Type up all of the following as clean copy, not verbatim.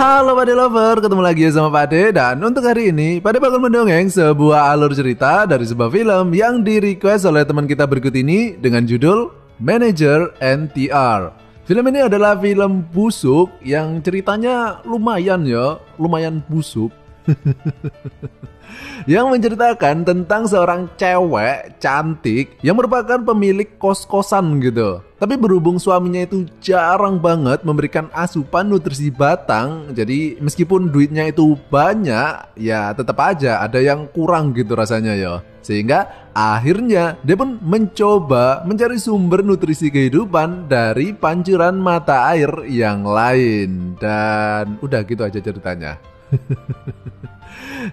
Halo Pade Lover, ketemu lagi sama Pade. Dan untuk hari ini Pade bakal mendongeng sebuah alur cerita dari sebuah film yang di request oleh teman kita berikut ini dengan judul Manager NTR. Film ini adalah film busuk yang ceritanya lumayan busuk. Yang menceritakan tentang seorang cewek cantik yang merupakan pemilik kos-kosan gitu. Tapi berhubung suaminya itu jarang banget memberikan asupan nutrisi batang, jadi meskipun duitnya itu banyak, ya tetap aja ada yang kurang gitu rasanya ya. Sehingga akhirnya dia pun mencoba mencari sumber nutrisi kehidupan dari pancuran mata air yang lain. Dan udah gitu aja ceritanya.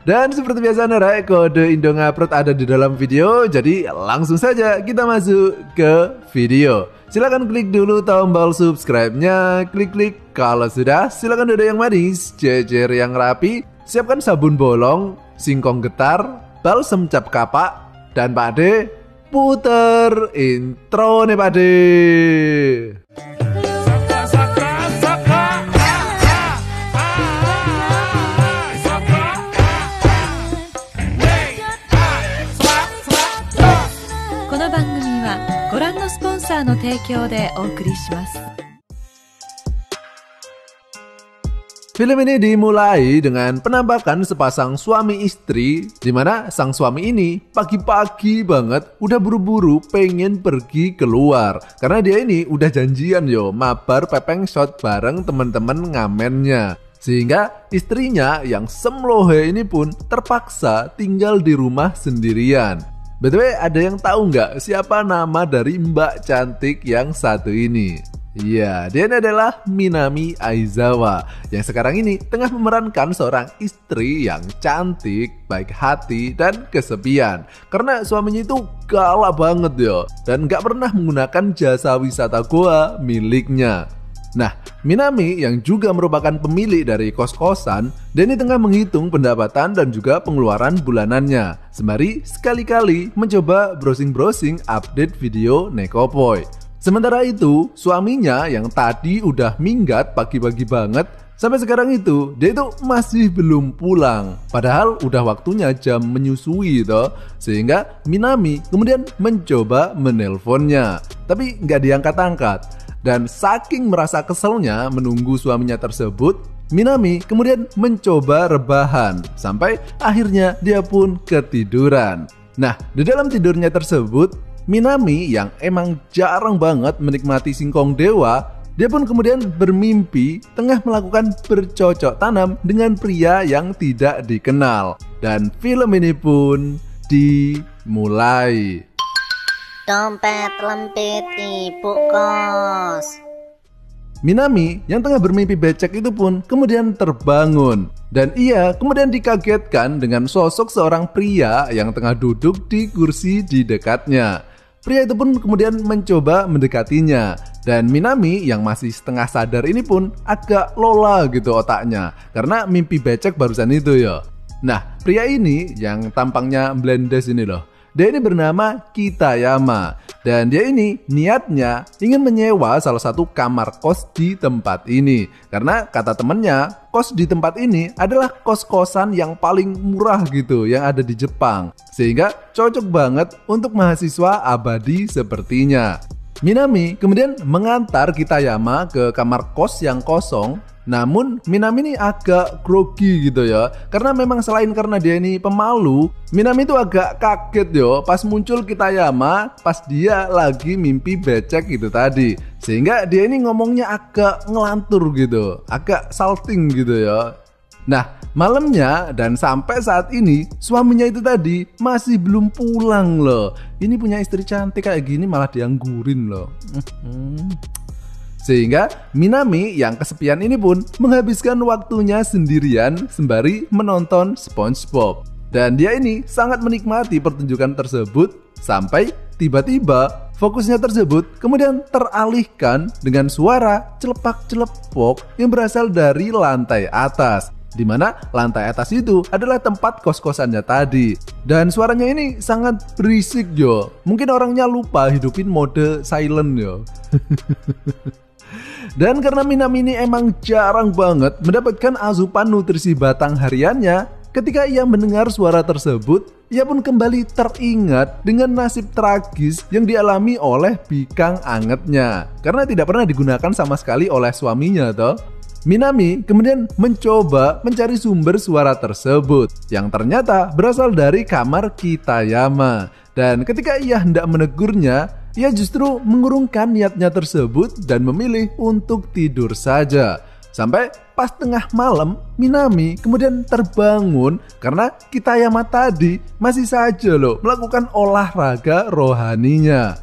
Dan seperti biasa Nara, kode Indongupload ada di dalam video. Jadi langsung saja kita masuk ke video. Silakan klik dulu tombol subscribe-nya, klik kalau sudah. Silakan dada yang manis, jejer yang rapi, siapkan sabun bolong, singkong getar, balsem cap kapak, dan Pade puter intro nih Pade. Film ini dimulai dengan penampakan sepasang suami istri, di mana sang suami ini pagi-pagi banget udah buru-buru pengen pergi keluar karena dia ini udah janjian mabar pepeng shot bareng teman-teman ngamennya. Sehingga istrinya yang semlohe ini pun terpaksa tinggal di rumah sendirian. BTW, ada yang tahu nggak siapa nama dari Mbak cantik yang satu ini? Iya, dia ini adalah Minami Aizawa yang sekarang ini tengah memerankan seorang istri yang cantik, baik hati, dan kesepian. Karena suaminya itu galak banget dan nggak pernah menggunakan jasa wisata goa miliknya. Nah, Minami yang juga merupakan pemilik dari kos-kosan, dan ini tengah menghitung pendapatan dan juga pengeluaran bulanannya, sembari sekali-kali mencoba browsing-browsing update video Nekopoy. Sementara itu, suaminya yang tadi udah minggat pagi-pagi banget, sampai sekarang itu dia itu masih belum pulang. Padahal udah waktunya jam menyusui sehingga Minami kemudian mencoba menelponnya, tapi nggak diangkat-angkat. Dan saking merasa keselnya menunggu suaminya tersebut, Minami kemudian mencoba rebahan sampai akhirnya dia pun ketiduran. Nah, di dalam tidurnya tersebut, Minami yang emang jarang banget menikmati singkong dewa, dia pun kemudian bermimpi tengah melakukan bercocok tanam dengan pria yang tidak dikenal. Dan film ini pun dimulai. Dompet lempit ibu kos. Minami yang tengah bermimpi becek itu pun kemudian terbangun. Dan ia kemudian dikagetkan dengan sosok seorang pria yang tengah duduk di kursi di dekatnya. Pria itu pun kemudian mencoba mendekatinya. Dan Minami yang masih setengah sadar ini pun agak lola gitu otaknya, karena mimpi becek barusan itu Nah, pria ini yang tampangnya blendes ini dia ini bernama Kitayama, dan dia ini niatnya ingin menyewa salah satu kamar kos di tempat ini. Karena kata temennya, kos di tempat ini adalah kos-kosan yang paling murah gitu yang ada di Jepang. Sehingga cocok banget untuk mahasiswa abadi sepertinya. Minami kemudian mengantar Kitayama ke kamar kos yang kosong. Namun Minami ini agak grogi gitu karena memang selain karena dia ini pemalu, Minami itu agak kaget pas muncul Kitayama pas dia lagi mimpi becek gitu tadi. Sehingga dia ini ngomongnya agak ngelantur gitu, agak salting gitu Nah, malamnya dan sampai saat ini suaminya itu tadi masih belum pulang Ini punya istri cantik kayak gini malah dianggurin Sehingga Minami yang kesepian ini pun menghabiskan waktunya sendirian sembari menonton SpongeBob. Dan dia ini sangat menikmati pertunjukan tersebut sampai tiba-tiba fokusnya tersebut kemudian teralihkan dengan suara celepak-celepok yang berasal dari lantai atas. Di mana lantai atas itu adalah tempat kos-kosannya tadi. Dan suaranya ini sangat berisik Mungkin orangnya lupa hidupin mode silent Dan karena Minami ini emang jarang banget mendapatkan asupan nutrisi batang hariannya, ketika ia mendengar suara tersebut, ia pun kembali teringat dengan nasib tragis yang dialami oleh bikang angetnya. Karena tidak pernah digunakan sama sekali oleh suaminya toh. Minami kemudian mencoba mencari sumber suara tersebut yang ternyata berasal dari kamar Kitayama. Dan ketika ia hendak menegurnya, ia justru mengurungkan niatnya tersebut dan memilih untuk tidur saja. Sampai pas tengah malam, Minami kemudian terbangun karena Kitayama tadi masih saja melakukan olahraga rohaninya.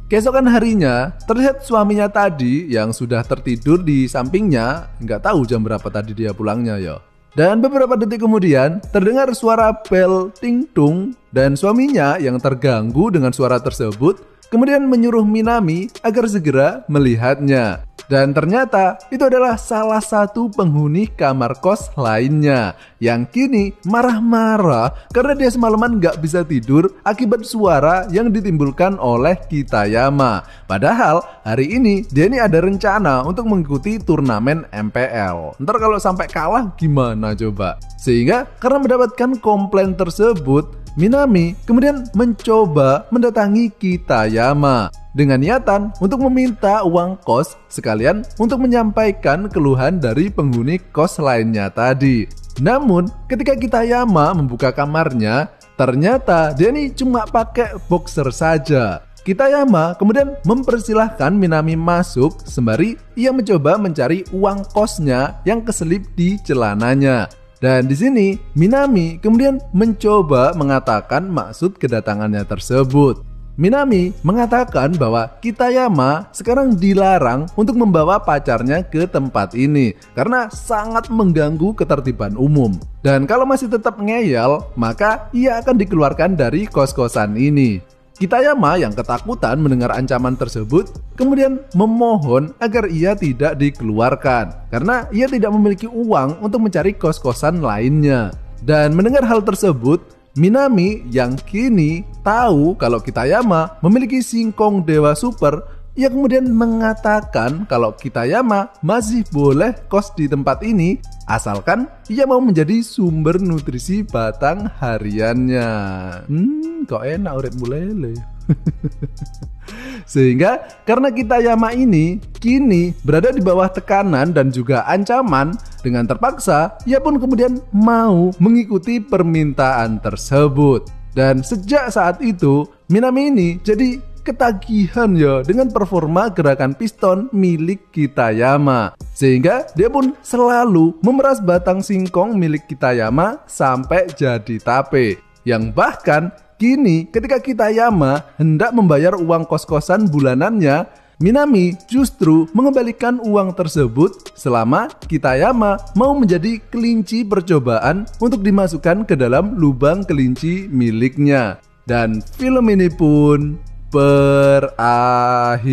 Keesokan harinya, terlihat suaminya tadi yang sudah tertidur di sampingnya, nggak tahu jam berapa tadi dia pulangnya ya. Dan beberapa detik kemudian, terdengar suara bel ting-tung dan suaminya yang terganggu dengan suara tersebut kemudian menyuruh Minami agar segera melihatnya. Dan ternyata itu adalah salah satu penghuni kamar kos lainnya yang kini marah-marah karena dia semalaman gak bisa tidur akibat suara yang ditimbulkan oleh Kitayama. Padahal hari ini dia ini ada rencana untuk mengikuti turnamen MPL. Ntar kalau sampai kalah gimana coba? Sehingga karena mendapatkan komplain tersebut, Minami kemudian mencoba mendatangi Kitayama dengan niatan untuk meminta uang kos sekalian untuk menyampaikan keluhan dari penghuni kos lainnya tadi. Namun ketika Kitayama membuka kamarnya, ternyata dia ini cuma pakai boxer saja. Kitayama kemudian mempersilahkan Minami masuk sembari ia mencoba mencari uang kosnya yang keselip di celananya. Dan di sini Minami kemudian mencoba mengatakan maksud kedatangannya tersebut. Minami mengatakan bahwa Kitayama sekarang dilarang untuk membawa pacarnya ke tempat ini karena sangat mengganggu ketertiban umum. Dan kalau masih tetap ngeyel, maka ia akan dikeluarkan dari kos-kosan ini. Kitayama yang ketakutan mendengar ancaman tersebut kemudian memohon agar ia tidak dikeluarkan karena ia tidak memiliki uang untuk mencari kos-kosan lainnya. Dan mendengar hal tersebut, Minami yang kini tahu kalau Kitayama memiliki singkong dewa super, ia kemudian mengatakan kalau Kitayama masih boleh kos di tempat ini asalkan ia mau menjadi sumber nutrisi batang hariannya. Kok enak urip mulele. Sehingga karena Kitayama ini kini berada di bawah tekanan dan juga ancaman, dengan terpaksa ia pun kemudian mau mengikuti permintaan tersebut. Dan sejak saat itu Minami ini jadi ketagihan ya dengan performa gerakan piston milik Kitayama. Sehingga dia pun selalu memeras batang singkong milik Kitayama sampai jadi tape. Yang bahkan kini ketika Kitayama hendak membayar uang kos-kosan bulanannya, Minami justru mengembalikan uang tersebut selama Kitayama mau menjadi kelinci percobaan untuk dimasukkan ke dalam lubang kelinci miliknya. Dan film ini pun berakhir.